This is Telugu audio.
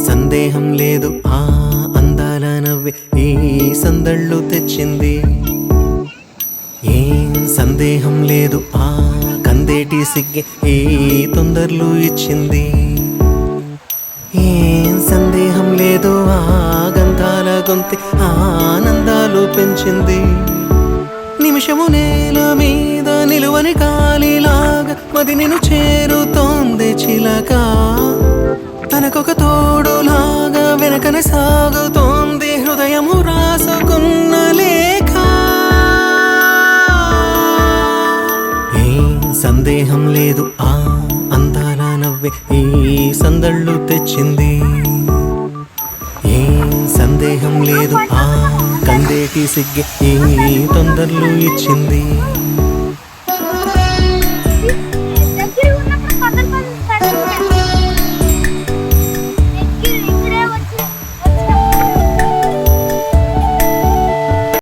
సందేహం లేదు ఆ అందాల నవ్వే ఈ సందళ్ళు తెచ్చింది. ఏం సందేహం లేదు ఆ కందేటి సిగ్గే ఈ తొందరలు ఇచ్చింది. ఏం సందేహం లేదు ఆ గంధాల గొంతె ఆనందాలు పెంచింది. నిమిషము నేల మీద నిలువని కాలిలాగా మది నిన్ను చేరుతోంది చిలక. తనకొక తోడులాగా వెనకనే సాగుతోంది హృదయము రాసుకున్న లేఖ. ఏం సందేహం లేదు ఆ అందాల నవ్వే ఈ సందళ్ళు తెచ్చింది. ఏం సందేహం లేదు ఆ కందేటి సిగ్గే ఈ తొందరలు ఇచ్చింది.